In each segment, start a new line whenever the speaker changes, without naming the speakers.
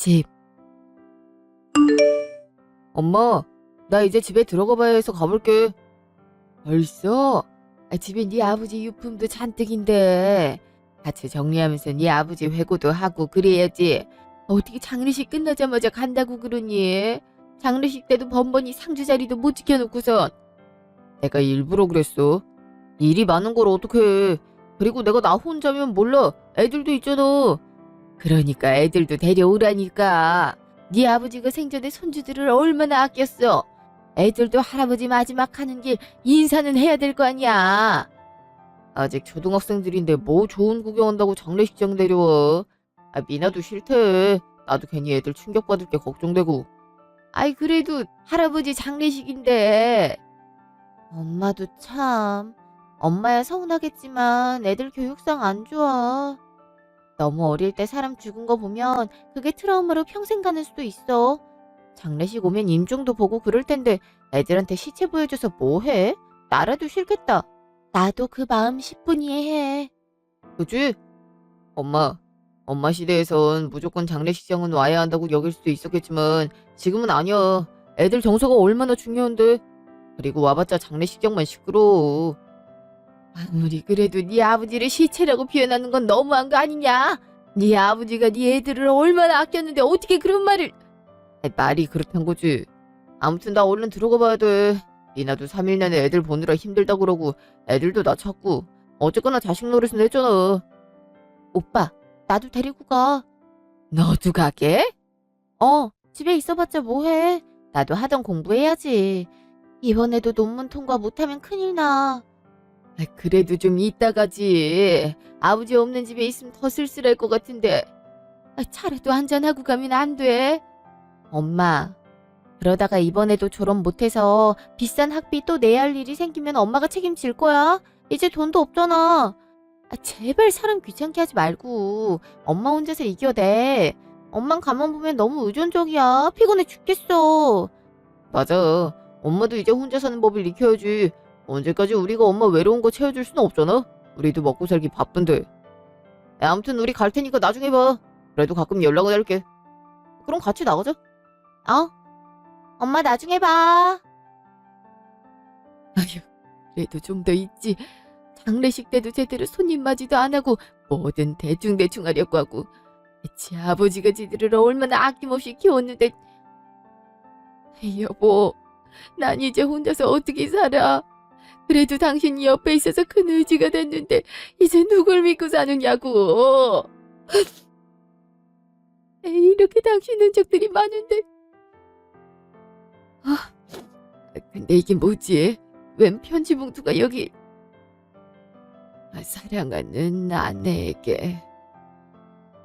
집. 엄마, 나 이제 집에 들어가 봐야 해서 가볼게. 벌써? 집에 네 아버지 유품도 잔뜩인데. 같이 정리하면서 네 아버지 회고도 하고 그래야지. 어떻게 장례식 끝나자마자 간다고 그러니? 장례식 때도 번번이 상주 자리도 못 지켜놓고선. 내가 일부러 그랬어. 일이 많은 걸 어떡해. 그리고 내가 나 혼자면 몰라. 애들도 있잖아. 그러니까 애들도 데려오라니까. 네 아버지가 생전에 손주들을 얼마나 아꼈어. 애들도 할아버지 마지막 가는 길 인사는 해야 될 거 아니야. 아직 초등학생들인데 뭐 좋은 구경한다고 장례식장 데려와. 미나도 싫대. 나도 괜히 애들 충격받을 게 걱정되고. 아이 그래도 할아버지 장례식인데. 엄마도 참. 엄마야 서운하겠지만 애들 교육상 안 좋아. 너무 어릴 때 사람 죽은 거 보면 그게 트라우마로 평생 가는 수도 있어. 장례식 오면 임종도 보고 그럴 텐데 애들한테 시체 보여줘서 뭐해? 나라도 싫겠다. 나도 그 마음 10분 이해해. 그치? 엄마 시대에선 무조건 장례식장은 와야 한다고 여길 수도 있었겠지만 지금은 아니야. 애들 정서가 얼마나 중요한데. 그리고 와봤자 장례식장만 시끄러워. 아무리 그래도 네 아버지를 시체라고 표현하는 건 너무한 거 아니냐? 네 아버지가 네 애들을 얼마나 아꼈는데 어떻게 그런 말을... 말이 그렇단 거지. 아무튼 나 얼른 들어가 봐야 돼. 니나도 3일 내내 애들 보느라 힘들다 그러고 애들도 나 찾고 어쨌거나 자식 노릇은 했잖아. 오빠, 나도 데리고 가. 너도 가게? 집에 있어봤자 뭐해. 나도 하던 공부해야지. 이번에도 논문 통과 못하면 큰일 나. 그래도 좀 이따 가지. 아버지 없는 집에 있으면 더 쓸쓸할 것 같은데. 차라도 한잔하고 가면 안 돼? 엄마, 그러다가 이번에도 졸업 못해서 비싼 학비 또 내야 할 일이 생기면 엄마가 책임질 거야. 이제 돈도 없잖아. 제발 사람 귀찮게 하지 말고 엄마 혼자서 이겨내. 엄만 가만 보면 너무 의존적이야. 피곤해 죽겠어. 맞아. 엄마도 이제 혼자 사는 법을 익혀야지. 언제까지 우리가 엄마 외로운 거 채워줄 수는 없잖아. 우리도 먹고 살기 바쁜데. 아무튼 우리 갈 테니까 나중에 봐. 그래도 가끔 연락을 할게. 그럼 같이 나가자. 엄마 나중에 봐. 아휴, 그래도 좀 더 있지. 장례식 때도 제대로 손님 맞이도 안 하고 뭐든 대충대충 하려고 하고. 지 아버지가 지들을 얼마나 아낌없이 키웠는데. 여보, 난 이제 혼자서 어떻게 살아. 그래도 당신이 옆에 있어서 큰 의지가 됐는데 이제 누굴 믿고 사느냐고. 이렇게 당신 흔적들이 많은데. 근데 이게 뭐지? 웬 편지 봉투가 여기. 사랑하는 아내에게.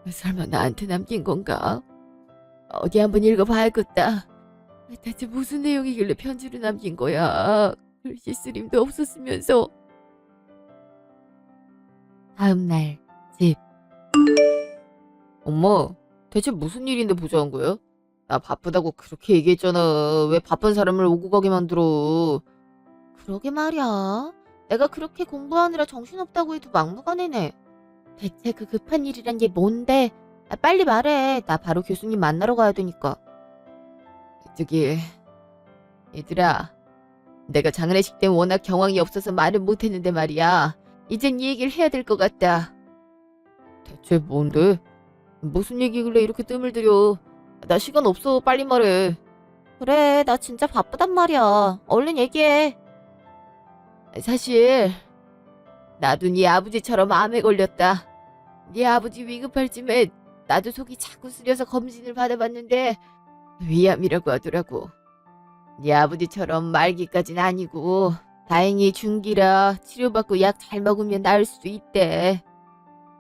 설마 나한테 남긴 건가? 어디 한번 읽어봐야겠다. 대체 무슨 내용이길래 편지를 남긴 거야? 글씨 쓰림도 없었으면서. 다음날 집. 엄마, 대체 무슨 일인데 보자한 거야? 나 바쁘다고 그렇게 얘기했잖아. 왜 바쁜 사람을 오고 가게 만들어? 그러게 말이야. 내가 그렇게 공부하느라 정신없다고 해도 막무가내네. 대체 그 급한 일이란 게 뭔데? 빨리 말해. 나 바로 교수님 만나러 가야 되니까. 저기, 얘들아. 내가 장례식 때 워낙 경황이 없어서 말은 못했는데 말이야. 이젠 이 얘기를 해야 될 것 같다. 대체 뭔데? 무슨 얘기길래 이렇게 뜸을 들여? 나 시간 없어. 빨리 말해. 그래, 나 진짜 바쁘단 말이야. 얼른 얘기해. 사실 나도 네 아버지처럼 암에 걸렸다. 네 아버지 위급할 쯤에 나도 속이 자꾸 쓰려서 검진을 받아봤는데 위암이라고 하더라고. 네 아버지처럼 말기까진 아니고 다행히 중기라 치료받고 약 잘 먹으면 나을 수도 있대.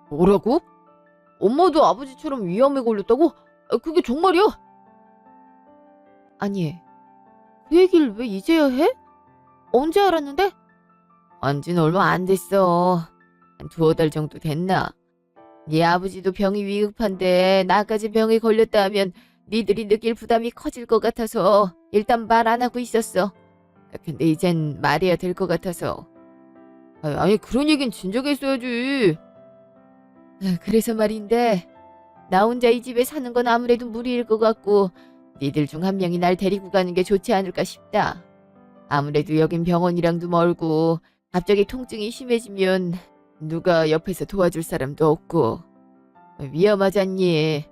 뭐라고? 엄마도 아버지처럼 위암에 걸렸다고? 그게 정말이야? 아니, 그 얘기를 왜 이제야 해? 언제 알았는데? 안지는 얼마 안 됐어. 한 2-5달 정도 됐나? 네 아버지도 병이 위급한데 나까지 병에 걸렸다 하면 니들이 느낄 부담이 커질 것 같아서 일단 말 안 하고 있었어. 근데 이젠 말해야 될 것 같아서. 아니 그런 얘긴 진작에 했어야지. 그래서 말인데 나 혼자 이 집에 사는 건 아무래도 무리일 것 같고 니들 중 한 명이 날 데리고 가는 게 좋지 않을까 싶다. 아무래도 여긴 병원이랑도 멀고 갑자기 통증이 심해지면 누가 옆에서 도와줄 사람도 없고 위험하잖니.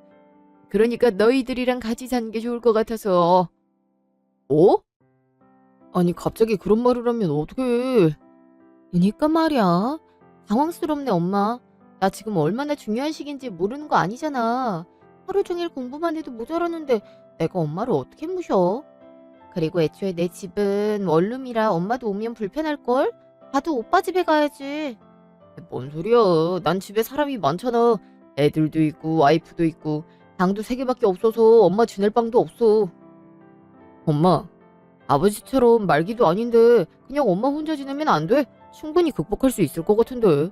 그러니까 너희들이랑 같이 사는 게 좋을 것 같아서. 어? 아니 갑자기 그런 말을 하면 어떡해. 그니까 말이야. 당황스럽네 엄마. 나 지금 얼마나 중요한 시기인지 모르는 거 아니잖아. 하루 종일 공부만 해도 모자라는데 내가 엄마를 어떻게 모셔? 그리고 애초에 내 집은 원룸이라 엄마도 오면 불편할걸? 나도 오빠 집에 가야지. 뭔 소리야. 난 집에 사람이 많잖아. 애들도 있고 와이프도 있고 방도 3개밖에 없어서 엄마 지낼 방도 없어. 엄마, 아버지처럼 말기도 아닌데 그냥 엄마 혼자 지내면 안 돼? 충분히 극복할 수 있을 것 같은데.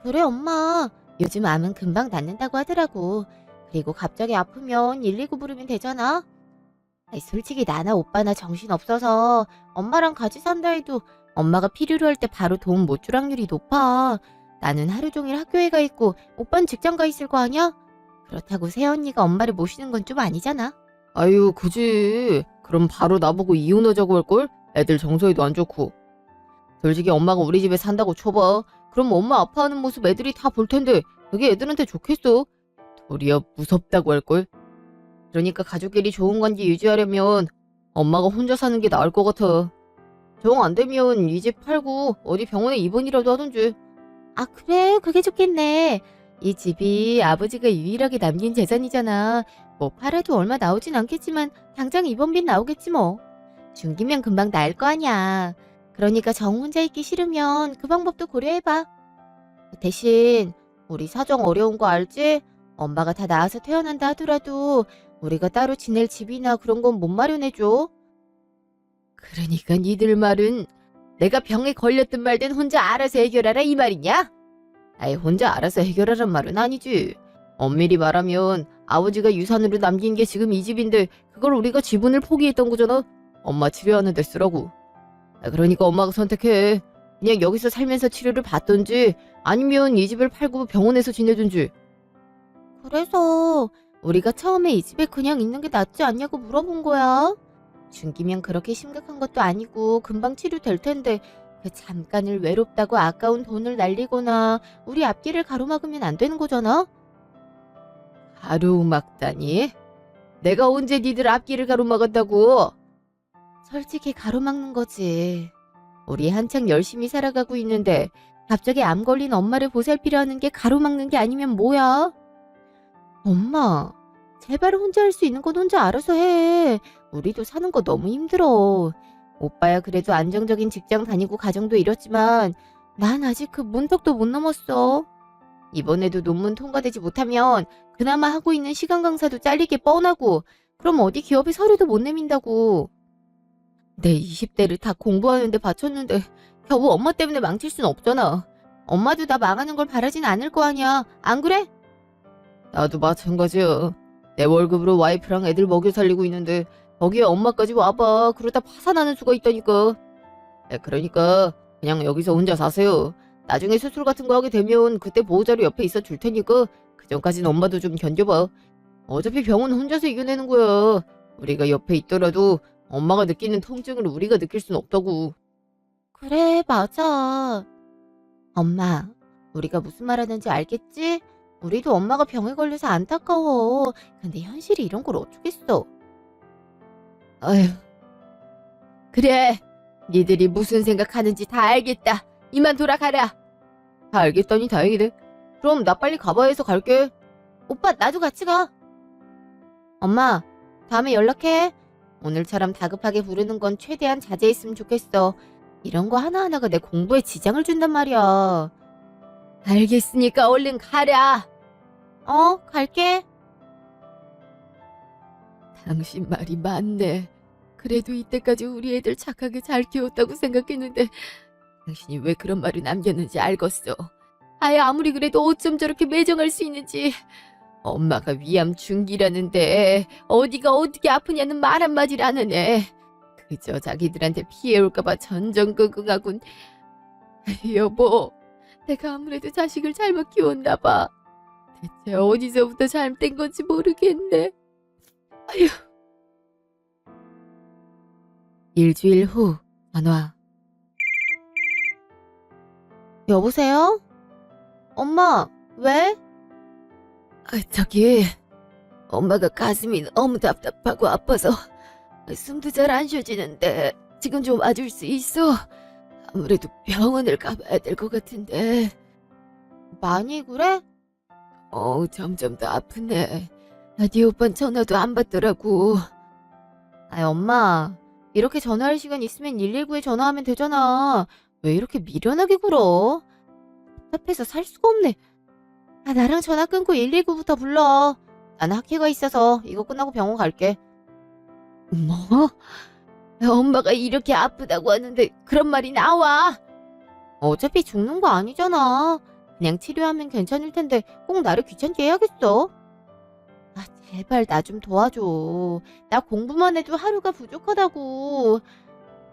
그래 엄마. 요즘 암은 금방 낫는다고 하더라고. 그리고 갑자기 아프면 119 부르면 되잖아. 아이, 솔직히 나나 오빠나 정신없어서 엄마랑 같이 산다 해도 엄마가 필요로 할 때 바로 도움 못 줄 확률이 높아. 나는 하루 종일 학교에 가 있고 오빠는 직장 가 있을 거 아니야? 그렇다고 새언니가 엄마를 모시는 건 좀 아니잖아. 아유 그지. 그럼 바로 나보고 이혼하자고 할걸? 애들 정서에도 안 좋고. 솔직히 엄마가 우리 집에 산다고 쳐봐. 그럼 엄마 아파하는 모습 애들이 다 볼 텐데 그게 애들한테 좋겠어? 도리어 무섭다고 할걸? 그러니까 가족끼리 좋은 관계 유지하려면 엄마가 혼자 사는 게 나을 것 같아. 정 안 되면 이 집 팔고 어디 병원에 입원이라도 하든지. 아 그래 그게 좋겠네. 이 집이 아버지가 유일하게 남긴 재산이잖아. 뭐 팔아도 얼마 나오진 않겠지만 당장 입원비 나오겠지 뭐. 중기면 금방 나을 거 아니야. 그러니까 정 혼자 있기 싫으면 그 방법도 고려해봐. 대신 우리 사정 어려운 거 알지? 엄마가 다 나아서 태어난다 하더라도 우리가 따로 지낼 집이나 그런 건 못 마련해줘. 그러니까 니들 말은 내가 병에 걸렸든 말든 혼자 알아서 해결하라 이 말이냐? 아이 혼자 알아서 해결하란 말은 아니지. 엄밀히 말하면 아버지가 유산으로 남긴 게 지금 이 집인데 그걸 우리가 지분을 포기했던 거잖아. 엄마 치료하는 데 쓰라고. 그러니까 엄마가 선택해. 그냥 여기서 살면서 치료를 받든지 아니면 이 집을 팔고 병원에서 지내든지. 그래서 우리가 처음에 이 집에 그냥 있는 게 낫지 않냐고 물어본 거야. 중기면 그렇게 심각한 것도 아니고 금방 치료될 텐데 그 잠깐을 외롭다고 아까운 돈을 날리거나 우리 앞길을 가로막으면 안 되는 거잖아. 가로막다니? 내가 언제 니들 앞길을 가로막았다고? 솔직히 가로막는 거지. 우리 한창 열심히 살아가고 있는데 갑자기 암 걸린 엄마를 보살피려 하는 게 가로막는 게 아니면 뭐야? 엄마, 제발 혼자 할 수 있는 건 혼자 알아서 해. 우리도 사는 거 너무 힘들어. 오빠야 그래도 안정적인 직장 다니고 가정도 이뤘지만 난 아직 그 문턱도 못 넘었어. 이번에도 논문 통과되지 못하면 그나마 하고 있는 시간 강사도 잘리게 뻔하고 그럼 어디 기업에 서류도 못 내민다고. 내 20대를 다 공부하는데 바쳤는데 겨우 엄마 때문에 망칠 순 없잖아. 엄마도 나 망하는 걸 바라진 않을 거 아니야. 안 그래? 나도 마찬가지야. 내 월급으로 와이프랑 애들 먹여 살리고 있는데 거기에 엄마까지 와봐. 그러다 파산하는 수가 있다니까. 그러니까 그냥 여기서 혼자 사세요. 나중에 수술 같은 거 하게 되면 그때 보호자로 옆에 있어 줄 테니까 그 전까진 엄마도 좀 견뎌봐. 어차피 병은 혼자서 이겨내는 거야. 우리가 옆에 있더라도 엄마가 느끼는 통증을 우리가 느낄 순 없다고. 그래 맞아. 엄마 우리가 무슨 말하는지 알겠지? 우리도 엄마가 병에 걸려서 안타까워. 근데 현실이 이런 걸 어쩌겠어. 아휴. 그래. 니들이 무슨 생각하는지 다 알겠다. 이만 돌아가라. 다 알겠다니 다행이네. 그럼 나 빨리 가봐야 해서 갈게. 오빠 나도 같이 가. 엄마 다음에 연락해. 오늘처럼 다급하게 부르는 건 최대한 자제했으면 좋겠어. 이런 거 하나하나가 내 공부에 지장을 준단 말이야. 알겠으니까 얼른 가라. 갈게. 당신 말이 맞네. 그래도 이때까지 우리 애들 착하게 잘 키웠다고 생각했는데 당신이 왜 그런 말을 남겼는지 알겠어. 아예 아무리 그래도 어쩜 저렇게 매정할 수 있는지. 엄마가 위암 중기라는데 어디가 어떻게 아프냐는 말 한마디를 안 하네. 그저 자기들한테 피해 올까봐 전전긍긍하군. 여보, 내가 아무래도 자식을 잘못 키웠나 봐. 대체 어디서부터 잘못된 건지 모르겠네. 아휴. 일주일 후 전화. 여보세요? 엄마, 왜? 저기, 엄마가 가슴이 너무 답답하고 아파서 숨도 잘 안 쉬어지는데 지금 좀 와줄 수 있어? 아무래도 병원을 가봐야 될 것 같은데. 많이 그래? 점점 더 아프네. 네 오빠는 전화도 안 받더라고. 아이, 엄마, 이렇게 전화할 시간 있으면 119에 전화하면 되잖아. 왜 이렇게 미련하게 굴어? 답답해서 살 수가 없네. 나랑 전화 끊고 119부터 불러. 나는 학회가 있어서 이거 끝나고 병원 갈게. 뭐? 엄마가 이렇게 아프다고 하는데 그런 말이 나와? 어차피 죽는 거 아니잖아. 그냥 치료하면 괜찮을 텐데 꼭 나를 귀찮게 해야겠어? 제발 나 좀 도와줘. 나 공부만 해도 하루가 부족하다고.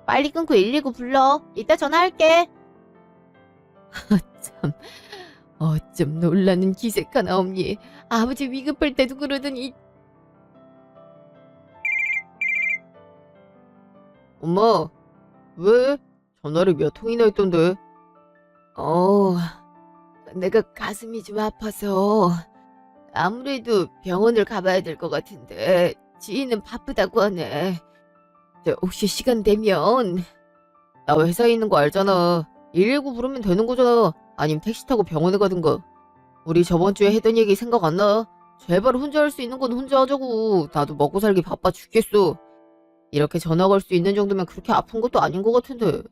빨리 끊고 119 불러. 이따 전화할게. 참, 어쩜 놀라는 기색 하나 없니? 아버지 위급할 때도 그러더니. 엄마, 왜? 전화를 몇 통이나 했던데? 내가 가슴이 좀 아파서 아무래도 병원을 가봐야 될 것 같은데 지인은 바쁘다고 하네. 혹시 시간 되면 나 회사에 있는 거 알잖아. 119 부르면 되는 거잖아. 아니면 택시 타고 병원에 가든가. 우리 저번 주에 했던 얘기 생각 안 나? 제발 혼자 할 수 있는 건 혼자 하자고. 나도 먹고 살기 바빠 죽겠어. 이렇게 전화 걸 수 있는 정도면 그렇게 아픈 것도 아닌 것 같은데.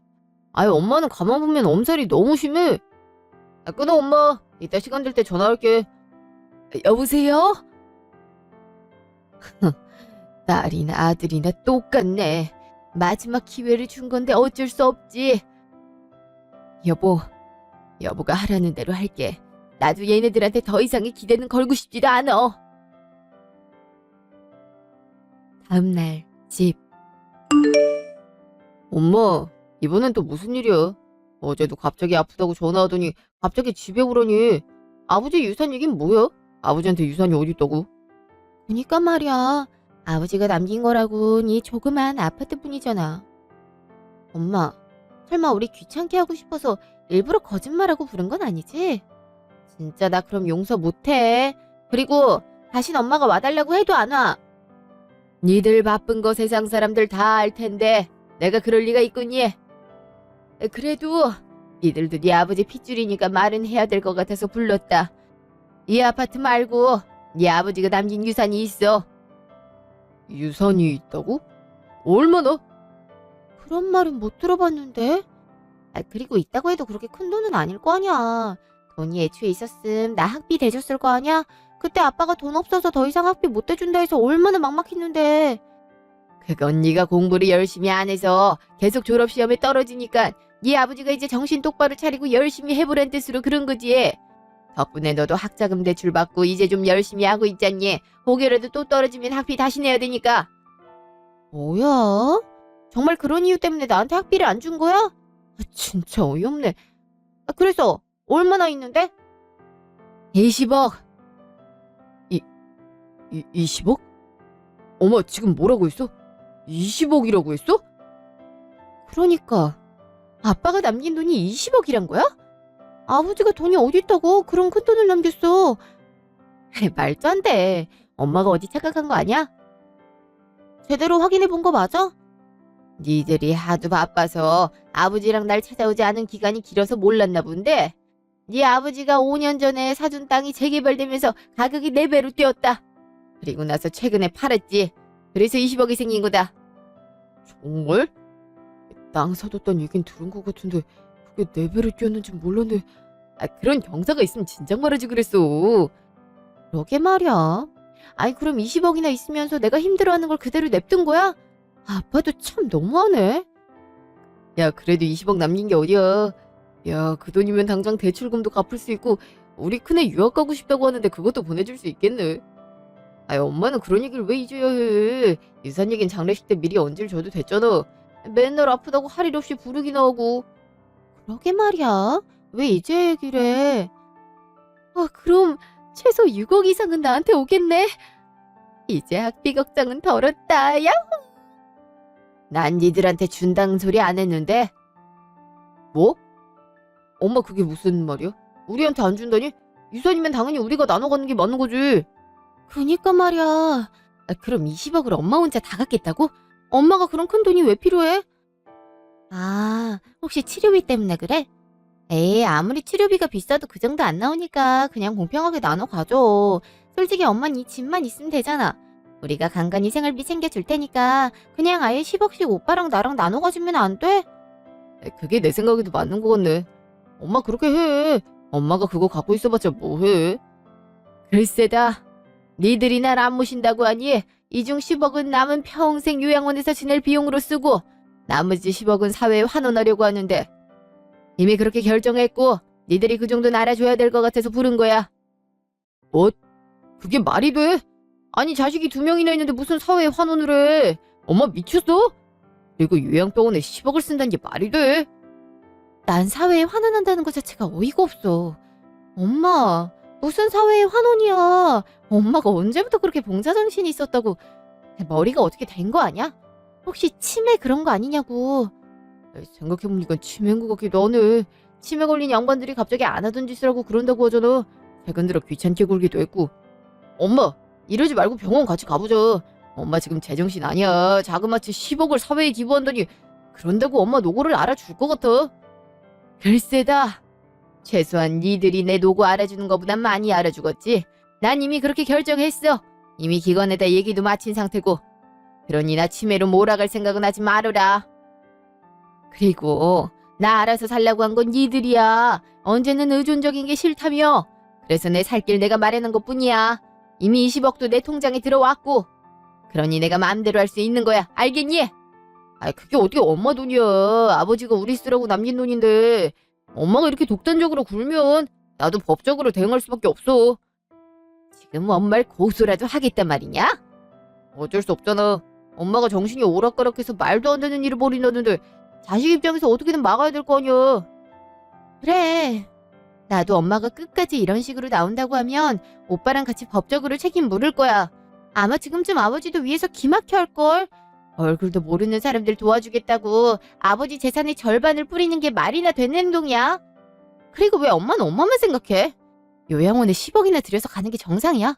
아유, 엄마는 가만 보면 엄살이 너무 심해. 끊어, 엄마. 이따 시간 될 때 전화할게. 여보세요? 딸이나 아들이나 똑같네. 마지막 기회를 준 건데 어쩔 수 없지. 여보가 하라는 대로 할게. 나도 얘네들한테 더 이상의 기대는 걸고 싶지도 않아. 다음날 집. 엄마, 이번엔 또 무슨 일이야? 어제도 갑자기 아프다고 전화하더니 갑자기 집에 오라니. 아버지 유산 얘긴 뭐야? 아버지한테 유산이 어딨다고? 그니까 말이야. 아버지가 남긴 거라고 이 조그만 아파트뿐이잖아. 엄마, 설마 우리 귀찮게 하고 싶어서 일부러 거짓말하고 부른 건 아니지? 진짜 나 그럼 용서 못해. 그리고 다신 엄마가 와달라고 해도 안 와. 니들 바쁜 거 세상 사람들 다 알 텐데 내가 그럴 리가 있겠니? 그래도 니들도 네 아버지 핏줄이니까 말은 해야 될 것 같아서 불렀다. 이 아파트 말고 네 아버지가 남긴 유산이 있어. 유산이 있다고? 얼마나? 그런 말은 못 들어봤는데. 그리고 있다고 해도 그렇게 큰 돈은 아닐 거 아니야. 돈이 애초에 있었음 나 학비 대줬을 거 아니야? 그때 아빠가 돈 없어서 더 이상 학비 못 대준다 해서 얼마나 막막했는데. 그건 네가 공부를 열심히 안 해서 계속 졸업시험에 떨어지니까 네 아버지가 이제 정신 똑바로 차리고 열심히 해보란 뜻으로 그런 거지. 덕분에 너도 학자금 대출 받고 이제 좀 열심히 하고 있잖니. 혹여라도 또 떨어지면 학비 다시 내야 되니까. 뭐야? 정말 그런 이유 때문에 나한테 학비를 안 준 거야? 진짜 어이없네. 그래서 얼마나 있는데? 20억. 20억? 엄마 지금 뭐라고 했어? 20억이라고 했어? 그러니까 아빠가 남긴 돈이 20억이란 거야? 아버지가 돈이 어디 있다고 그런 큰 돈을 남겼어. 말도 안 돼. 엄마가 어디 착각한 거 아니야? 제대로 확인해 본 거 맞아? 니들이 하도 바빠서 아버지랑 날 찾아오지 않은 기간이 길어서 몰랐나 본데 네 아버지가 5년 전에 사준 땅이 재개발되면서 가격이 4배로 뛰었다. 그리고 나서 최근에 팔았지. 그래서 20억이 생긴 거다. 정말? 땅 사뒀다는 얘긴 들은 것 같은데 그게 4배로 뛰었는지 몰랐네. 그런 경사가 있으면 진작 말하지 그랬어. 그러게 말이야. 아니 그럼 20억이나 있으면서 내가 힘들어하는 걸 그대로 냅둔 거야? 아빠도 참 너무하네. 야 그래도 20억 남긴 게 어디야. 야 그 돈이면 당장 대출금도 갚을 수 있고 우리 큰애 유학 가고 싶다고 하는데 그것도 보내줄 수 있겠네. 아니 엄마는 그런 얘기를 왜 이제야 해. 유산 얘긴 장례식 때 미리 언질 줘도 됐잖아. 맨날 아프다고 할 일 없이 부르기나 하고. 그러게 말이야. 왜 이제 얘기를 해. 그럼 최소 6억 이상은 나한테 오겠네. 이제 학비 걱정은 덜었다. 야! 난 니들한테 준다는 소리 안 했는데. 뭐? 엄마 그게 무슨 말이야? 우리한테 안 준다니? 유산이면 당연히 우리가 나눠 가는 게 맞는 거지. 그니까 말이야. 그럼 20억을 엄마 혼자 다 갖겠다고? 엄마가 그런 큰 돈이 왜 필요해? 아, 혹시 치료비 때문에 그래? 에이, 아무리 치료비가 비싸도 그 정도 안 나오니까 그냥 공평하게 나눠 가져. 솔직히 엄마는 이 집만 있으면 되잖아. 우리가 간간히 생활비 챙겨줄 테니까 그냥 아예 10억씩 오빠랑 나랑 나눠 가지면 안 돼? 그게 내 생각에도 맞는 거 같네. 엄마 그렇게 해. 엄마가 그거 갖고 있어봤자 뭐해. 글쎄다. 니들이 날 안 모신다고 하니 이 중 10억은 남은 평생 요양원에서 지낼 비용으로 쓰고 나머지 10억은 사회에 환원하려고 하는데 이미 그렇게 결정했고 니들이 그 정도는 알아줘야 될 것 같아서 부른 거야. 뭐? 그게 말이 돼? 아니 자식이 2명이나 있는데 무슨 사회에 환원을 해. 엄마 미쳤어? 그리고 요양병원에 10억을 쓴다는 게 말이 돼? 난 사회에 환원한다는 것 자체가 어이가 없어. 엄마, 무슨 사회에 환원이야. 엄마가 언제부터 그렇게 봉사정신이 있었다고. 머리가 어떻게 된 거 아니야? 혹시 치매 그런 거 아니냐고. 생각해보니까 치매인 것 같기도 하네. 치매 걸린 양반들이 갑자기 안 하던 짓을 하고 그런다고 하잖아. 최근 들어 귀찮게 굴기도 했고. 엄마, 이러지 말고 병원 같이 가보자. 엄마 지금 제정신 아니야. 자그마치 10억을 사회에 기부한다니. 그런다고 엄마 노고를 알아줄 것 같아? 글쎄다. 최소한 니들이 내 노고 알아주는 것보단 많이 알아주겠지. 난 이미 그렇게 결정했어. 이미 기관에다 얘기도 마친 상태고. 그러니 나 치매로 몰아갈 생각은 하지 말아라. 그리고 나 알아서 살라고 한 건 니들이야. 언제는 의존적인 게 싫다며. 그래서 내 살 길 내가 마련한 것뿐이야. 이미 20억도 내 통장에 들어왔고. 그러니 내가 마음대로 할 수 있는 거야. 알겠니? 아이 그게 어떻게 엄마 돈이야. 아버지가 우리 쓰라고 남긴 돈인데 엄마가 이렇게 독단적으로 굴면 나도 법적으로 대응할 수밖에 없어. 지금 엄마를 고소라도 하겠단 말이냐? 어쩔 수 없잖아. 엄마가 정신이 오락가락해서 말도 안 되는 일을 벌인다는데 자식 입장에서 어떻게든 막아야 될 거 아니야. 그래. 나도 엄마가 끝까지 이런 식으로 나온다고 하면 오빠랑 같이 법적으로 책임 물을 거야. 아마 지금쯤 아버지도 위에서 기막혀 할걸. 얼굴도 모르는 사람들 도와주겠다고 아버지 재산의 절반을 뿌리는 게 말이나 되는 행동이야? 그리고 왜 엄마는 엄마만 생각해? 요양원에 10억이나 들여서 가는 게 정상이야?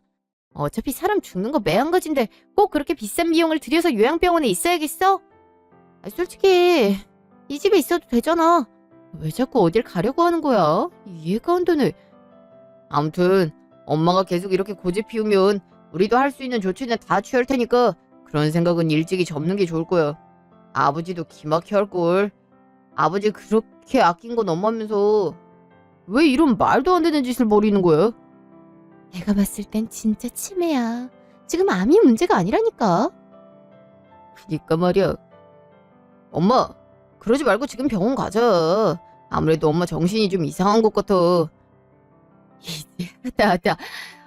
어차피 사람 죽는 거 매한가지인데 꼭 그렇게 비싼 비용을 들여서 요양병원에 있어야겠어? 솔직히 이 집에 있어도 되잖아. 왜 자꾸 어딜 가려고 하는 거야? 이해가 안 되네. 아무튼 엄마가 계속 이렇게 고집 피우면 우리도 할 수 있는 조치는 다 취할 테니까 그런 생각은 일찍이 접는 게 좋을 거야. 아버지도 기막혀 할걸. 아버지 그렇게 아낀 건 엄마면서 왜 이런 말도 안 되는 짓을 벌이는 거야? 내가 봤을 땐 진짜 치매야. 지금 암이 문제가 아니라니까. 그니까 말이야. 엄마, 그러지 말고 지금 병원 가자. 아무래도 엄마 정신이 좀 이상한 것 같아. 이제 하다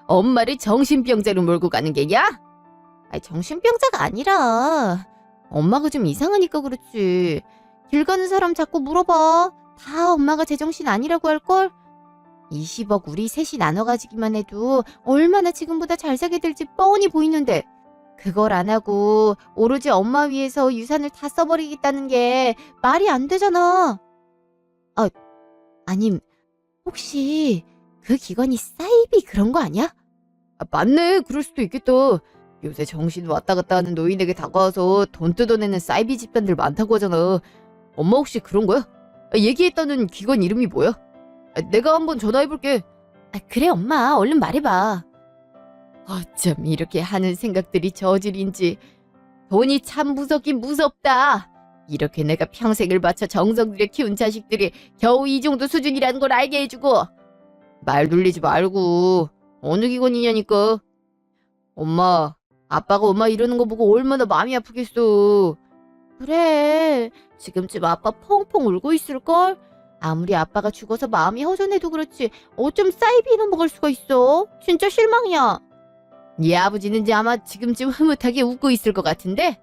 엄마를 정신병자로 몰고 가는 게냐? 아니 정신병자가 아니라 엄마가 좀 이상하니까 그렇지. 길 가는 사람 자꾸 물어봐. 다 엄마가 제정신 아니라고 할걸? 20억 우리 셋이 나눠 가지기만 해도 얼마나 지금보다 잘 살게 될지 뻔히 보이는데 그걸 안 하고 오로지 엄마 위해서 유산을 다 써버리겠다는 게 말이 안 되잖아. 아님 혹시 그 기관이 사이비 그런 거 아니야? 맞네. 그럴 수도 있겠다. 요새 정신 왔다 갔다 하는 노인에게 다가와서 돈 뜯어내는 사이비 집단들 많다고 하잖아. 엄마 혹시 그런 거야? 얘기했다는 기관 이름이 뭐야? 내가 한번 전화해볼게. 그래 엄마 얼른 말해봐. 어쩜 이렇게 하는 생각들이 저질인지. 돈이 참 무섭긴 무섭다. 이렇게 내가 평생을 바쳐 정성 들여 키운 자식들이 겨우 이 정도 수준이라는 걸 알게 해주고. 말 돌리지 말고 어느 기관이냐니까. 엄마, 아빠가 엄마 이러는 거 보고 얼마나 마음이 아프겠어. 그래, 지금쯤 아빠 펑펑 울고 있을걸? 아무리 아빠가 죽어서 마음이 허전해도 그렇지 어쩜 사이비는 먹을 수가 있어? 진짜 실망이야. 네 아버지는 아마 지금쯤 흐뭇하게 웃고 있을 것 같은데?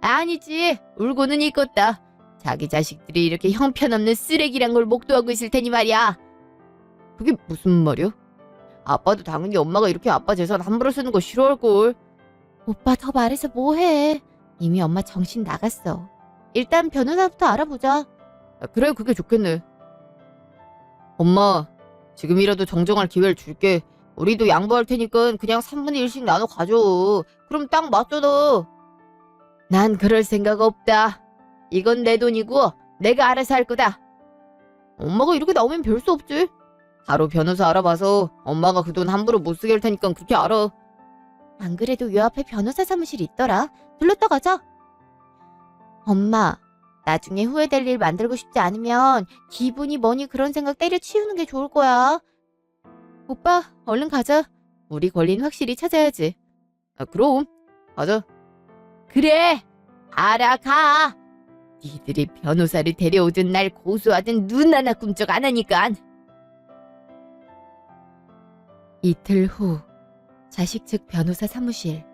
아니지, 울고는 있겠다. 자기 자식들이 이렇게 형편없는 쓰레기란 걸 목도하고 있을 테니 말이야. 그게 무슨 말이야? 아빠도 당연히 엄마가 이렇게 아빠 재산 함부로 쓰는 거 싫어할걸.
오빠 더 말해서 뭐해? 이미 엄마 정신 나갔어. 일단 변호사부터 알아보자.
그래, 그게 좋겠네. 엄마, 지금이라도 정정할 기회를 줄게. 우리도 양보할 테니까 그냥 3분의 1씩 나눠 가져. 그럼 딱 맞잖아. 난 그럴 생각 없다. 이건 내 돈이고 내가 알아서 할 거다. 엄마가 이렇게 나오면 별 수 없지. 바로 변호사 알아봐서 엄마가 그 돈 함부로 못 쓰게 할 테니까 그렇게 알아.
안 그래도 요 앞에 변호사 사무실 있더라. 들렀다 가자. 엄마, 나중에 후회될 일 만들고 싶지 않으면 기분이 뭐니 그런 생각 때려치우는 게 좋을 거야.
오빠, 얼른 가자. 우리 권리는 확실히 찾아야지. 그럼 가자. 그래, 알아가. 니들이 변호사를 데려오든 날 고소하든 눈 하나 꿈쩍 안 하니까.
이틀 후 자식 측 변호사 사무실.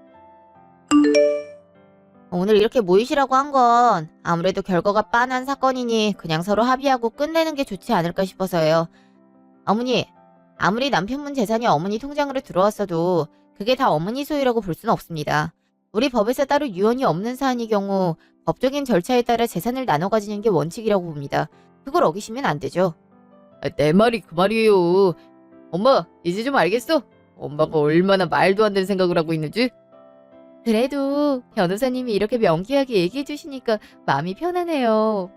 오늘 이렇게 모이시라고 한 건 아무래도 결과가 빤한 사건이니 그냥 서로 합의하고 끝내는 게 좋지 않을까 싶어서요. 어머니, 아무리 남편분 재산이 어머니 통장으로 들어왔어도 그게 다 어머니 소유라고 볼 수는 없습니다. 우리 법에서 따로 유언이 없는 사안의 경우 법적인 절차에 따라 재산을 나눠 가지는 게 원칙이라고 봅니다. 그걸 어기시면 안 되죠. 내 말이 그 말이에요. 엄마, 이제 좀 알겠어? 엄마가 얼마나 말도 안 되는 생각을 하고 있는지?
그래도 변호사님이 이렇게 명쾌하게 얘기해 주시니까 마음이 편하네요.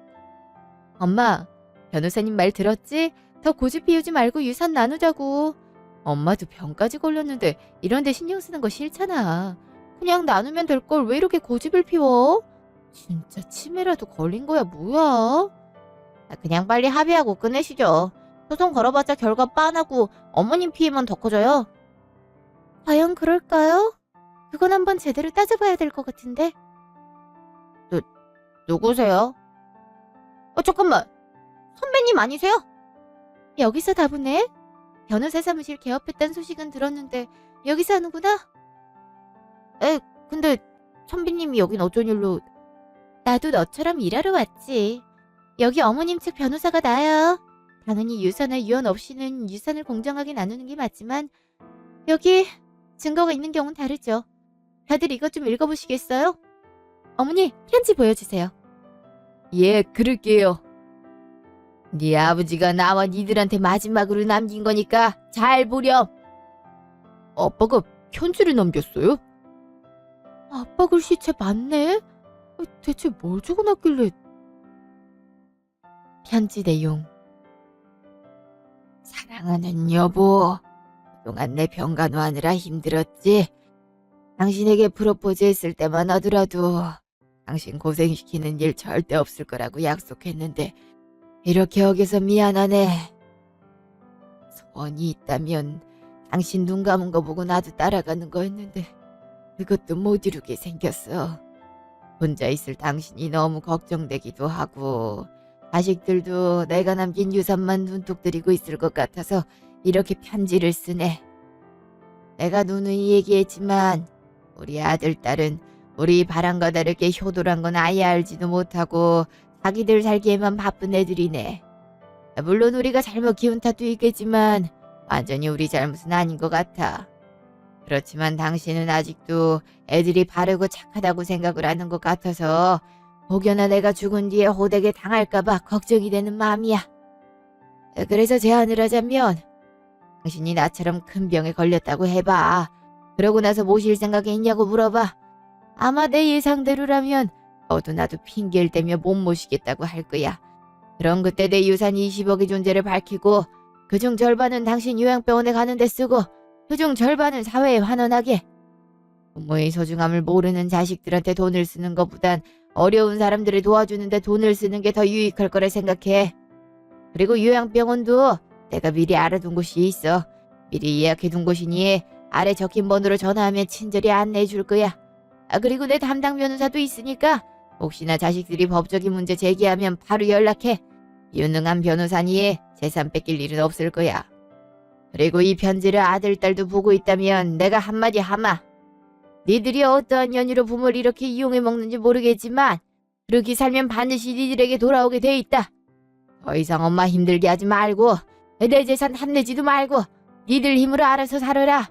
엄마, 변호사님 말 들었지? 더 고집 피우지 말고 유산 나누자고. 엄마도 병까지 걸렸는데 이런 데 신경 쓰는 거 싫잖아. 그냥 나누면 될 걸 왜 이렇게 고집을 피워? 진짜 치매라도 걸린 거야 뭐야? 그냥 빨리 합의하고 끝내시죠. 소송 걸어봤자 결과 빤하고 어머님 피해만 더 커져요. 과연 그럴까요? 그건 한번 제대로 따져봐야 될 것 같은데. 누구세요? 잠깐만. 선배님 아니세요? 여기서 다보네. 변호사 사무실 개업했다는 소식은 들었는데 여기서 하는구나. 근데 선배님이 여긴 어쩐 일로? 나도 너처럼 일하러 왔지. 여기 어머님 측 변호사가 나야. 당연히 유산과 유언 없이는 유산을 공정하게 나누는 게 맞지만 여기 증거가 있는 경우는 다르죠. 다들 이것 좀 읽어보시겠어요? 어머니, 편지 보여주세요.
예, 그럴게요. 네 아버지가 나와 니들한테 마지막으로 남긴 거니까 잘 보렴. 아빠가 편지를 남겼어요?
아빠 글씨체 맞네? 대체 뭘 적어놨길래. 편지 내용.
사랑하는 여보, 그동안 내 병간호하느라 힘들었지? 당신에게 프로포즈 했을 때만 하더라도 당신 고생시키는 일 절대 없을 거라고 약속했는데 이렇게 어겨서 미안하네. 소원이 있다면 당신 눈 감은 거 보고 나도 따라가는 거였는데 그것도 못 이루게 생겼어. 혼자 있을 당신이 너무 걱정되기도 하고 자식들도 내가 남긴 유산만 눈독 들이고 있을 것 같아서 이렇게 편지를 쓰네. 내가 누누이 얘기했지만 우리 아들, 딸은 우리 바람과 다르게 효도란 건 아예 알지도 못하고 자기들 살기에만 바쁜 애들이네. 물론 우리가 잘못 키운 탓도 있겠지만 완전히 우리 잘못은 아닌 것 같아. 그렇지만 당신은 아직도 애들이 바르고 착하다고 생각을 하는 것 같아서 혹여나 내가 죽은 뒤에 호되게 당할까봐 걱정이 되는 마음이야. 그래서 제안을 하자면 당신이 나처럼 큰 병에 걸렸다고 해봐. 그러고 나서 모실 생각이 있냐고 물어봐. 아마 내 예상대로라면 너도 나도 핑계를 대며 못 모시겠다고 할 거야. 그럼 그때 내 유산 20억의 존재를 밝히고 그중 절반은 당신 요양병원에 가는 데 쓰고 그중 절반은 사회에 환원하게. 부모의 소중함을 모르는 자식들한테 돈을 쓰는 것보단 어려운 사람들을 도와주는 데 돈을 쓰는 게 더 유익할 거라 생각해. 그리고 요양병원도 내가 미리 알아둔 곳이 있어. 미리 예약해둔 곳이니 아래 적힌 번호로 전화하면 친절히 안내해 줄 거야. 그리고 내 담당 변호사도 있으니까 혹시나 자식들이 법적인 문제 제기하면 바로 연락해. 유능한 변호사니 재산 뺏길 일은 없을 거야. 그리고 이 편지를 아들, 딸도 보고 있다면 내가 한마디 하마. 니들이 어떠한 연유로 부모를 이렇게 이용해 먹는지 모르겠지만 그렇게 살면 반드시 니들에게 돌아오게 돼 있다. 더 이상 엄마 힘들게 하지 말고 내 재산 탐내지도 말고 니들 힘으로 알아서 살아라.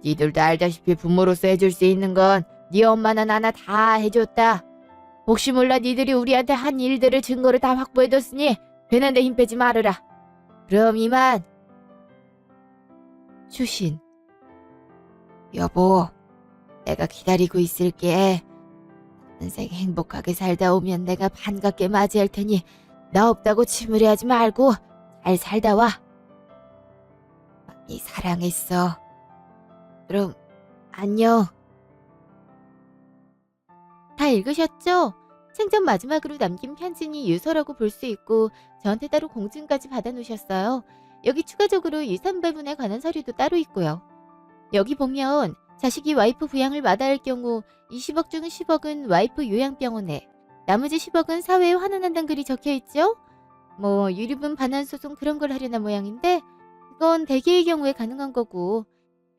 니들도 알다시피 부모로서 해줄 수 있는 건 네 엄마나 나나 다 해줬다. 혹시 몰라 니들이 우리한테 한 일들을 증거를 다 확보해뒀으니 되는데 힘 빼지 말아라. 그럼 이만.
추신.
여보, 내가 기다리고 있을게. 인생 행복하게 살다 오면 내가 반갑게 맞이할 테니 나 없다고 침울해하지 말고 잘 살다 와. 많이 사랑했어. 그럼 안녕.
다 읽으셨죠? 생전 마지막으로 남긴 편지니 유서라고 볼 수 있고 저한테 따로 공증까지 받아놓으셨어요. 여기 추가적으로 유산 배분에 관한 서류도 따로 있고요. 여기 보면 자식이 와이프 부양을 마다할 경우 20억 중 10억은 와이프 요양병원에, 나머지 10억은 사회에 환원한다는 글이 적혀있죠? 뭐 유류분 반환 소송 그런 걸 하려나 모양인데 그건 대개의 경우에 가능한 거고,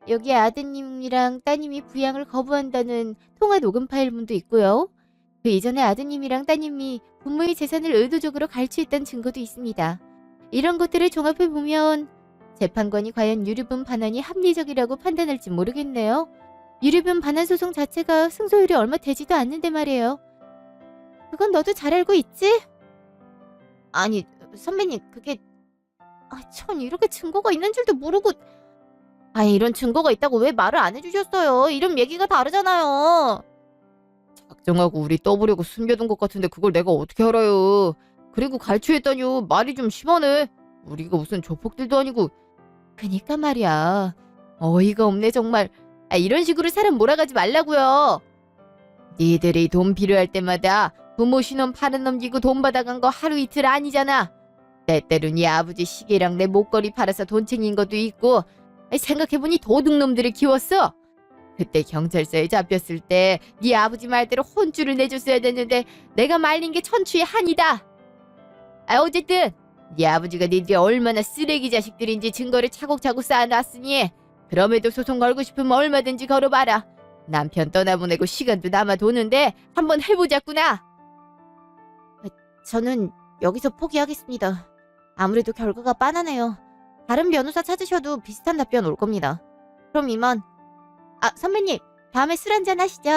여기 아드님이랑 따님이 부양을 거부한다는 통화 녹음 파일문도 있고요. 그 이전에 아드님이랑 따님이 부모의 재산을 의도적으로 갈취했다는 증거도 있습니다. 이런 것들을 종합해보면 재판관이 과연 유류분 반환이 합리적이라고 판단할지 모르겠네요. 유류분 반환 소송 자체가 승소율이 얼마 되지도 않는데 말이에요. 그건 너도 잘 알고 있지? 아니, 선배님, 그게... 전 이렇게 증거가 있는 줄도 모르고... 아니, 이런 증거가 있다고 왜 말을 안 해주셨어요? 이런 얘기가 다르잖아요.
작정하고 우리 떠보려고 숨겨둔 것 같은데 그걸 내가 어떻게 알아요. 그리고 갈취했다뇨. 말이 좀 심하네. 우리가 무슨 조폭들도 아니고.
그니까 말이야. 어이가 없네 정말. 이런 식으로 사람 몰아가지 말라고요.
니들이 돈 필요할 때마다 부모 신원 파는 넘기고 돈 받아간 거 하루 이틀 아니잖아. 때때로 네 아버지 시계랑 내 목걸이 팔아서 돈 챙긴 것도 있고. 생각해보니 도둑놈들을 키웠어. 그때 경찰서에 잡혔을 때 네 아버지 말대로 혼쭐을 내줬어야 됐는데 내가 말린 게 천추의 한이다. 어쨌든 네 아버지가 니들이 얼마나 쓰레기 자식들인지 증거를 차곡차곡 쌓아놨으니 그럼에도 소송 걸고 싶으면 얼마든지 걸어봐라. 남편 떠나보내고 시간도 남아도는데 한번 해보자꾸나.
저는 여기서 포기하겠습니다. 아무래도 결과가 빤하네요. 다른 변호사 찾으셔도 비슷한 답변 올 겁니다. 그럼 이만. 선배님, 다음에 술 한잔 하시죠.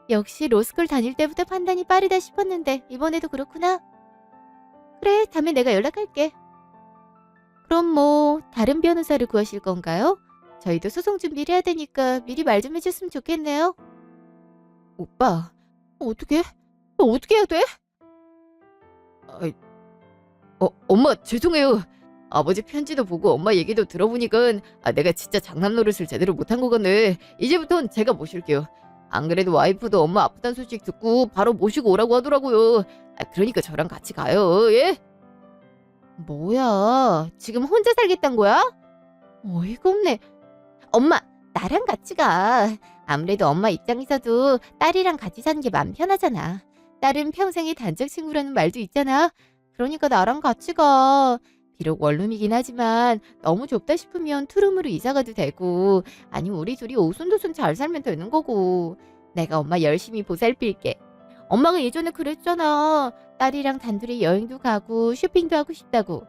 역시 로스쿨 다닐 때부터 판단이 빠르다 싶었는데 이번에도 그렇구나. 그래, 다음에 내가 연락할게. 그럼 뭐 다른 변호사를 구하실 건가요? 저희도 소송 준비를 해야 되니까 미리 말 좀 해줬으면 좋겠네요.
오빠, 어떻게 해야 돼? 엄마 죄송해요. 아버지 편지도 보고 엄마 얘기도 들어보니까 내가 진짜 장남 노릇을 제대로 못한 것 같네. 이제부턴 제가 모실게요. 안 그래도 와이프도 엄마 아프다는 소식 듣고 바로 모시고 오라고 하더라고요. 그러니까 저랑 같이 가요. 예?
뭐야, 지금 혼자 살겠단 거야? 어이가 없네. 엄마, 나랑 같이 가. 아무래도 엄마 입장에서도 딸이랑 같이 사는 게 마음 편하잖아. 딸은 평생의 단짝 친구라는 말도 있잖아. 그러니까 나랑 같이 가. 비록 원룸이긴 하지만 너무 좁다 싶으면 투룸으로 이사가도 되고, 아니면 우리 둘이 오손도손 잘 살면 되는 거고. 내가 엄마 열심히 보살필게. 엄마가 예전에 그랬잖아. 딸이랑 단둘이 여행도 가고 쇼핑도 하고 싶다고.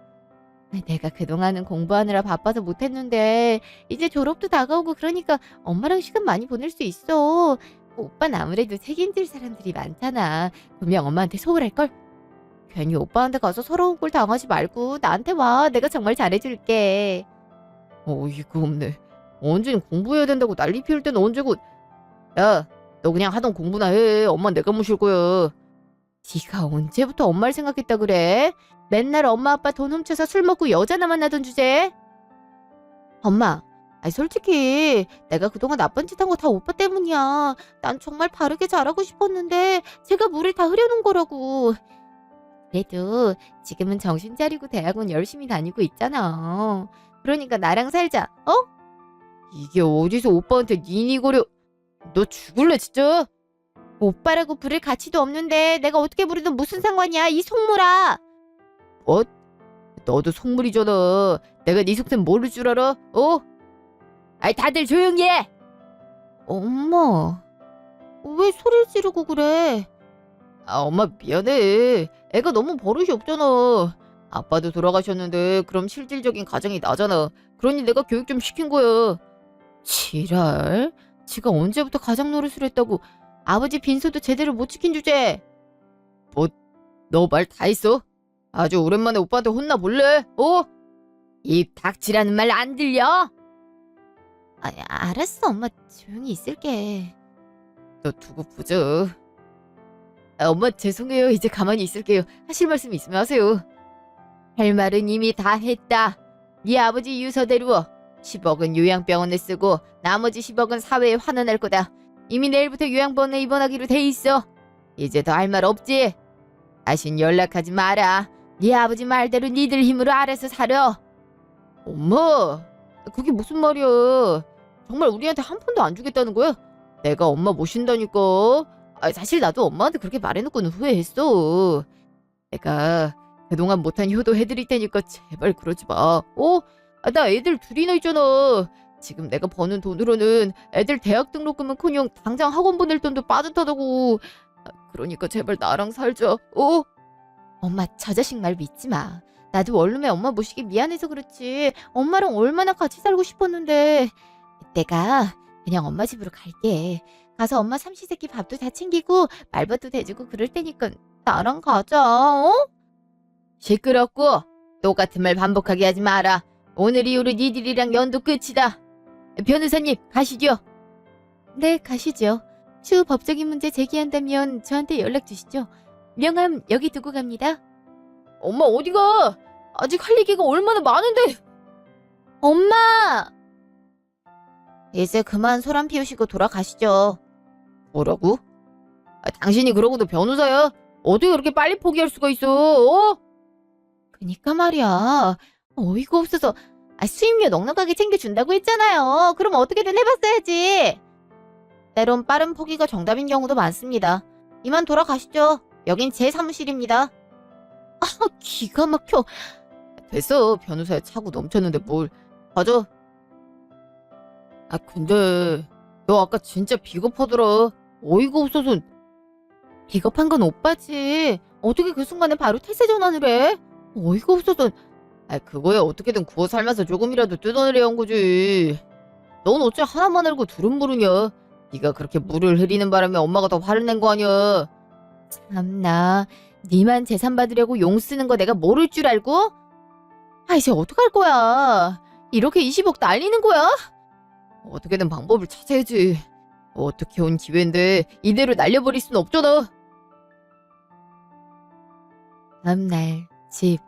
내가 그동안은 공부하느라 바빠서 못했는데 이제 졸업도 다가오고 그러니까 엄마랑 시간 많이 보낼 수 있어. 오빠는 아무래도 책임질 사람들이 많잖아. 분명 엄마한테 소홀할걸? 괜히 오빠한테 가서 서러운 꼴 당하지 말고 나한테 와. 내가 정말 잘해줄게.
어이가 없네. 언젠 공부해야 된다고 난리 피울 때는 언제고. 야, 너 그냥 하던 공부나 해. 엄마 내가 모실 거야.
네가 언제부터 엄마를 생각했다 그래? 맨날 엄마 아빠 돈 훔쳐서 술 먹고 여자나 만나던 주제. 엄마, 솔직히 내가 그동안 나쁜 짓 한 거 다 오빠 때문이야. 난 정말 바르게 잘하고 싶었는데 제가 물을 다 흐려놓은 거라고. 그래도 지금은 정신 차리고 대학원 열심히 다니고 있잖아. 그러니까 나랑 살자. 어?
이게 어디서 오빠한테 니니거려. 너 죽을래 진짜?
오빠라고 부를 가치도 없는데 내가 어떻게 부르든 무슨 상관이야, 이 속물아.
너도 속물이잖아. 내가 네 속셈 모를 줄 알아? 다들 조용히 해.
엄마, 왜 소리를 지르고 그래?
엄마 미안해. 애가 너무 버릇이 없잖아. 아빠도 돌아가셨는데 그럼 실질적인 가정이 나잖아. 그러니 내가 교육 좀 시킨 거야.
지랄? 지가 언제부터 가장 노릇을 했다고. 아버지 빈소도 제대로 못 지킨 주제.
뭐, 너 말 다 했어? 아주 오랜만에 오빠한테 혼나볼래? 어?
입 닥치라는 말 안 들려? 알았어. 엄마 조용히 있을게.
너 두고 보자. 엄마 죄송해요. 이제 가만히 있을게요. 하실 말씀 있으면 하세요.
할 말은 이미 다 했다. 네 아버지 유서대로 10억은 요양병원에 쓰고 나머지 10억은 사회에 환원할 거다. 이미 내일부터 요양병원에 입원하기로 돼 있어. 이제 더 할 말 없지? 다신 연락하지 마라. 네 아버지 말대로 니들 힘으로 알아서 살아.
엄마, 그게 무슨 말이야. 정말 우리한테 한 푼도 안 주겠다는 거야? 내가 엄마 모신다니까. 사실 나도 엄마한테 그렇게 말해놓고는 후회했어. 내가 그동안 못한 효도 해드릴 테니까 제발 그러지 마. 나 애들 둘이나 있잖아. 지금 내가 버는 돈으로는 애들 대학 등록금은커녕 당장 학원 보낼 돈도 빠듯하다고. 그러니까 제발 나랑 살자.
엄마 저 자식 말 믿지 마. 나도 원룸에 엄마 모시기 미안해서 그렇지. 엄마랑 얼마나 같이 살고 싶었는데. 내가 그냥 엄마 집으로 갈게. 가서 엄마 삼시세끼 밥도 다 챙기고 말벗도 대주고 그럴 테니까 나랑 가자. 어?
시끄럽고 똑같은 말 반복하게 하지 마라. 오늘 이후로 니들이랑 연도 끝이다. 변호사님 가시죠.
네, 가시죠. 추후 법적인 문제 제기한다면 저한테 연락 주시죠. 명함 여기 두고 갑니다.
엄마 어디가? 아직 할 얘기가 얼마나 많은데.
엄마! 이제 그만 소란 피우시고 돌아가시죠.
뭐라고? 당신이 그러고도 변호사야? 어떻게 그렇게 빨리 포기할 수가 있어?
그니까 말이야. 어이가 없어서. 수임료 넉넉하게 챙겨준다고 했잖아요. 그럼 어떻게든 해봤어야지. 때론 빠른 포기가 정답인 경우도 많습니다. 이만 돌아가시죠. 여긴 제 사무실입니다. 기가 막혀.
됐어. 변호사에 차고 넘쳤는데 뭘. 가자. 근데 너 아까 진짜 비겁하더라. 어이가 없어서.
비겁한 건 오빠지. 어떻게 그 순간에 바로 태세 전환을 해? 어이가 없어서.
그거야 어떻게든 구워 삶아서 조금이라도 뜯어내려 한 거지. 넌 어째 하나만 알고 둘은 모르냐. 네가 그렇게 물을 흐리는 바람에 엄마가 더 화를 낸 거 아니야.
참나. 니만 재산 받으려고 용 쓰는 거 내가 모를 줄 알고? 이제 어떡할 거야. 이렇게 20억 날리는 거야?
어떻게든 방법을 찾아야지. 어떻게 온 기회인데 이대로 날려버릴 순 없잖아.
다음날 집.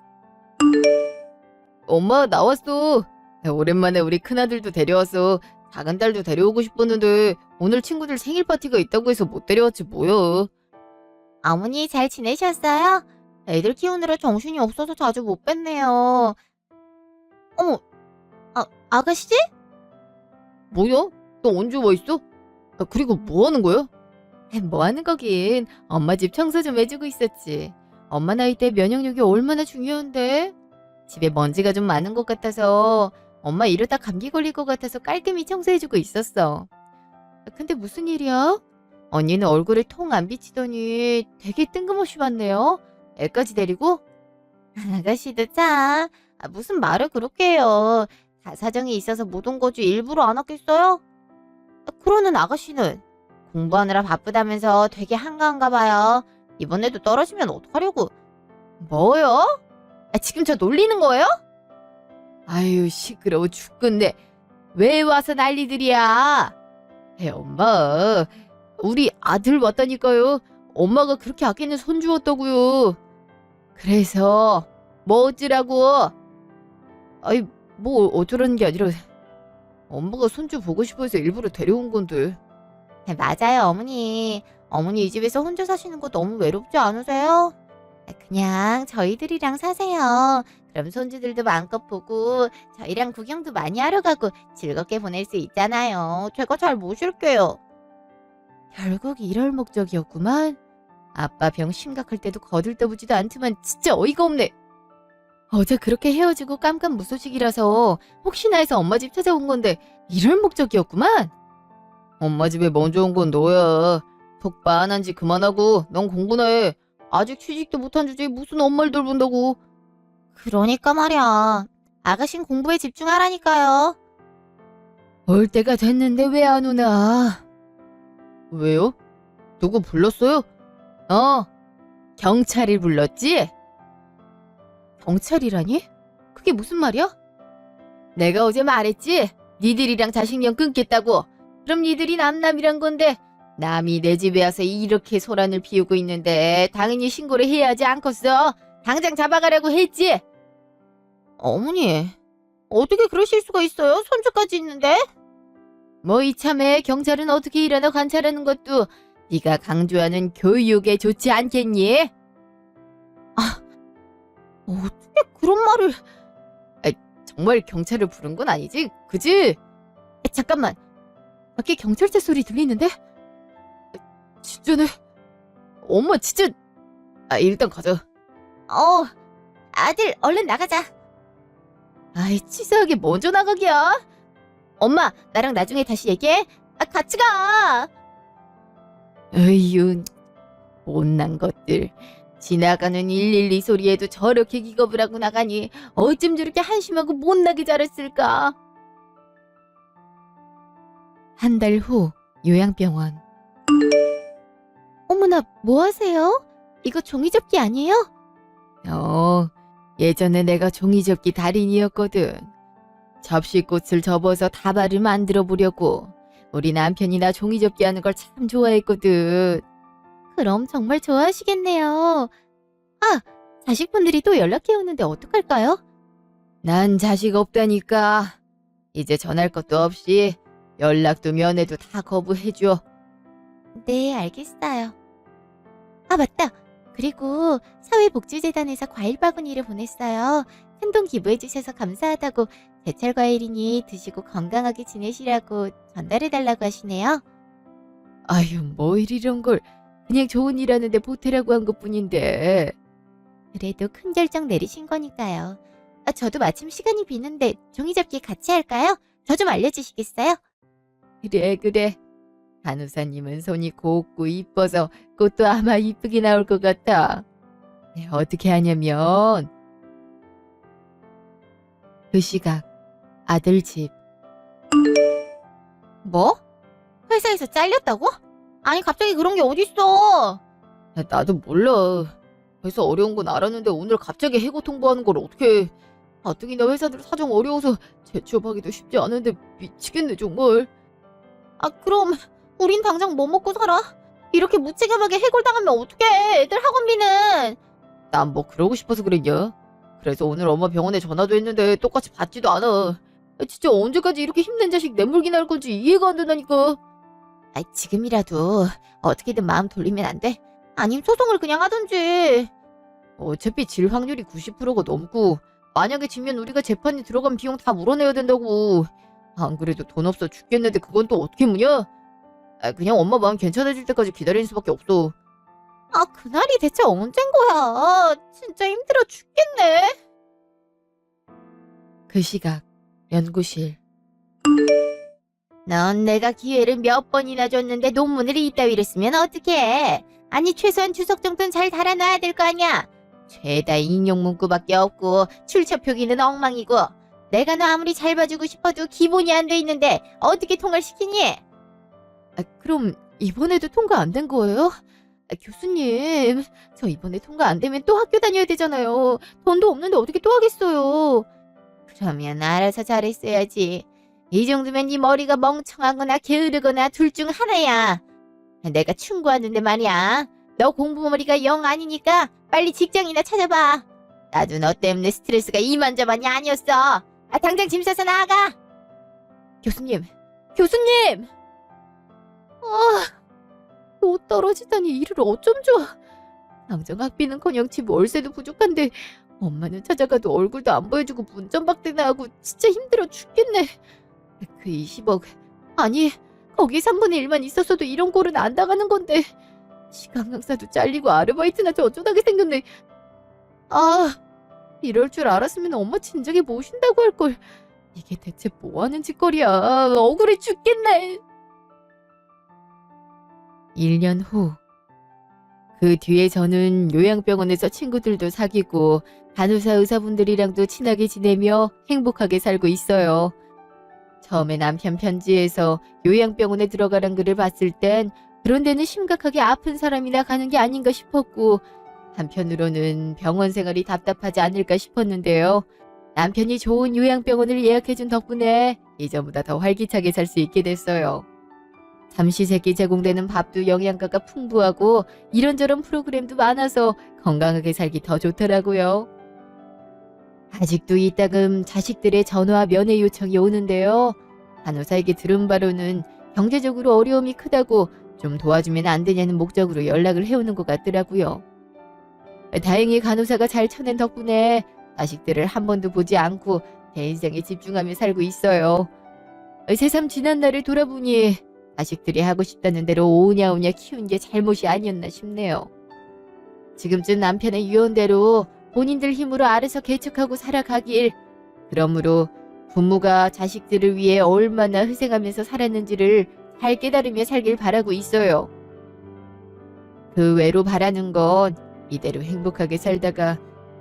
엄마 나왔어. 오랜만에 우리 큰아들도 데려왔어. 작은딸도 데려오고 싶었는데 오늘 친구들 생일 파티가 있다고 해서 못 데려왔지 뭐야.
어머니 잘 지내셨어요? 애들 키우느라 정신이 없어서 자주 못 뵀네요. 어머, 아가씨지?
뭐야? 너 언제 와 있어? 그리고 뭐 하는 거야?
뭐 하는 거긴. 엄마 집 청소 좀 해주고 있었지. 엄마 나이 때 면역력이 얼마나 중요한데. 집에 먼지가 좀 많은 것 같아서 엄마 이러다 감기 걸릴 것 같아서 깔끔히 청소해주고 있었어. 근데 무슨 일이야? 언니는 얼굴을 통 안 비치더니 되게 뜬금없이 봤네요. 애까지 데리고? 아가씨도 참. 무슨 말을 그렇게 해요. 다 사정이 있어서 못 온 거지 일부러 안 왔겠어요? 그러는 아가씨는 공부하느라 바쁘다면서 되게 한가한가 봐요. 이번에도 떨어지면 어떡하려고. 뭐요? 지금 저 놀리는 거예요?
아유 시끄러워 죽겠네. 왜 와서 난리들이야. 엄마 우리 아들 왔다니까요. 엄마가 그렇게 아끼는 손주 왔다고요.
그래서 뭐 어쩌라고?
뭐 어쩌라는 게 아니라 엄마가 손주 보고 싶어서 일부러 데려온 건데.
맞아요 어머니. 어머니 이 집에서 혼자 사시는 거 너무 외롭지 않으세요? 그냥 저희들이랑 사세요. 그럼 손주들도 마음껏 보고 저희랑 구경도 많이 하러 가고 즐겁게 보낼 수 있잖아요. 제가 잘 모실게요. 결국 이럴 목적이었구만. 아빠 병 심각할 때도 거들떠보지도 않지만 진짜 어이가 없네. 어제 그렇게 헤어지고 깜깜무소식이라서 혹시나 해서 엄마 집 찾아온 건데 이럴 목적이었구만.
엄마 집에 먼저 온 건 너야. 속 빤한지 그만하고 넌 공부나 해. 아직 취직도 못한 주제에 무슨 엄마를 돌본다고.
그러니까 말이야. 아가씨는 공부에 집중하라니까요.
올 때가 됐는데 왜 안 오나? 왜요? 누구 불렀어요? 경찰이 불렀지?
경찰이라니? 그게 무슨 말이야?
내가 어제 말했지? 니들이랑 자식령 끊겠다고. 그럼 니들이 남남이란 건데 남이 내 집에 와서 이렇게 소란을 피우고 있는데 당연히 신고를 해야 하지 않겠어? 당장 잡아가라고 했지?
어머니, 어떻게 그러실 수가 있어요? 손주까지 있는데?
뭐 이참에 경찰은 어떻게 일하나 관찰하는 것도 네가 강조하는 교육에 좋지 않겠니?
어떻게 그런 말을...
정말 경찰을 부른 건 아니지? 그지?
잠깐만, 밖에 경찰차 소리 들리는데?
진짜네. 엄마 진짜. 일단 가자.
아들 얼른 나가자.
아이 치사하게 먼저 나가기야.
엄마, 나랑 나중에 다시 얘기해. 같이 가.
에휴 못난 것들. 지나가는 112 소리에도 저렇게 기겁을 하고 나가니 어쩜 저렇게 한심하고 못나게 자랐을까. 한 달 후 요양병원.
어머나, 뭐 하세요? 이거 종이접기 아니에요?
예전에 내가 종이접기 달인이었거든. 접시꽃을 접어서 다발을 만들어 보려고. 우리 남편이 나 종이접기 하는 걸 참 좋아했거든.
그럼 정말 좋아하시겠네요. 자식분들이 또 연락해 오는데 어떡할까요?
난 자식 없다니까. 이제 전할 것도 없이 연락도 면회도 다 거부해줘.
네, 알겠어요. 맞다. 그리고 사회복지재단에서 과일 바구니를 보냈어요. 큰돈 기부해주셔서 감사하다고 제철 과일이니 드시고 건강하게 지내시라고 전달해달라고 하시네요.
아유 뭐 이런 걸. 그냥 좋은 일 하는데 보태라고 한 것뿐인데.
그래도 큰 결정 내리신 거니까요. 저도 마침 시간이 비는데 종이접기 같이 할까요? 저 좀 알려주시겠어요?
그래. 간호사님은 손이 곱고 이뻐서 꽃도 아마 이쁘게 나올 것 같아. 어떻게 하냐면 그 시각 아들 집.
뭐? 회사에서 잘렸다고? 아니, 갑자기 그런 게 어딨어?
나도 몰라. 회사 어려운 건 알았는데 오늘 갑자기 해고 통보하는 걸 어떻게 해. 가뜩이나 회사들 사정 어려워서 재취업하기도 쉽지 않은데 미치겠네 정말.
그럼 우린 당장 뭐 먹고 살아? 이렇게 무책임하게 해골당하면 어떡해? 애들 학원비는.
난 뭐 그러고 싶어서 그랬냐? 그래서 오늘 엄마 병원에 전화도 했는데 똑같이 받지도 않아. 진짜 언제까지 이렇게 힘든 자식 내몰기나 할 건지 이해가 안 된다니까.
지금이라도 어떻게든 마음 돌리면 안 돼? 아님 소송을 그냥 하든지.
어차피 질 확률이 90%가 넘고 만약에 지면 우리가 재판에 들어간 비용 다 물어내야 된다고. 안 그래도 돈 없어 죽겠는데 그건 또 어떻게 무냐? 그냥 엄마 마음 괜찮아질 때까지 기다리는 수밖에 없어.
그날이 대체 언젠 거야? 진짜 힘들어 죽겠네.
그 시각 연구실.
넌 내가 기회를 몇 번이나 줬는데 논문을 이따위로 쓰면 어떡해? 아니, 최소한 주석 정도는 잘 달아놔야 될 거 아니야? 죄다 인용 문구밖에 없고 출처 표기는 엉망이고 내가 너 아무리 잘 봐주고 싶어도 기본이 안 돼 있는데 어떻게 통과를 시키니?
그럼 이번에도 통과 안 된 거예요? 교수님, 저 이번에 통과 안 되면 또 학교 다녀야 되잖아요. 돈도 없는데 어떻게 또 하겠어요?
그러면 알아서 잘했어야지. 이 정도면 네 머리가 멍청하거나 게으르거나 둘 중 하나야. 내가 충고하는데 말이야. 너 공부머리가 영 아니니까 빨리 직장이나 찾아봐. 나도 너 때문에 스트레스가 이만저만이 아니었어. 당장 짐 싸서 나가.
교수님,
또 떨어지다니 이를 어쩜 좋아.
당장 학비는커녕 집 월세도 부족한데 엄마는 찾아가도 얼굴도 안 보여주고 문전박대나 하고 진짜 힘들어 죽겠네. 그 20억, 아니 거기 3분의 1만 있었어도 이런 꼴은 안 당하는 건데 시간 강사도 잘리고 아르바이트나 저쩌다게 생겼네. 이럴 줄 알았으면 엄마 진작에 모신다고 할걸. 이게 대체 뭐하는 짓거리야. 억울해 죽겠네. 1년 후 그 뒤에 저는 요양병원에서 친구들도 사귀고 간호사 의사분들이랑도 친하게 지내며 행복하게 살고 있어요. 처음에 남편 편지에서 요양병원에 들어가란 글을 봤을 땐 그런 데는 심각하게 아픈 사람이나 가는 게 아닌가 싶었고, 한편으로는 병원 생활이 답답하지 않을까 싶었는데요. 남편이 좋은 요양병원을 예약해준 덕분에 이전보다 더 활기차게 살 수 있게 됐어요. 삼시세끼 제공되는 밥도 영양가가 풍부하고 이런저런 프로그램도 많아서 건강하게 살기 더 좋더라고요. 아직도 이따금 자식들의 전화 면회 요청이 오는데요. 간호사에게 들은 바로는 경제적으로 어려움이 크다고 좀 도와주면 안 되냐는 목적으로 연락을 해오는 것 같더라고요. 다행히 간호사가 잘 쳐낸 덕분에 자식들을 한 번도 보지 않고 제 인생에 집중하며 살고 있어요. 새삼 지난 날을 돌아보니 자식들이 하고 싶다는 대로 오냐오냐 키운 게 잘못이 아니었나 싶네요. 지금쯤 남편의 유언대로 본인들 힘으로 알아서 개척하고 살아가길, 그러므로 부모가 자식들을 위해 얼마나 희생하면서 살았는지를 잘 깨달으며 살길 바라고 있어요. 그 외로 바라는 건 이대로 행복하게 살다가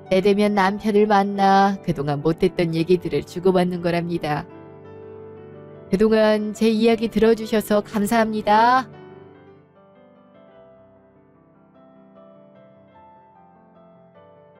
때 되면 남편을 만나 그동안 못했던 얘기들을 주고받는 거랍니다. 그동안 제 이야기 들어주셔서 감사합니다.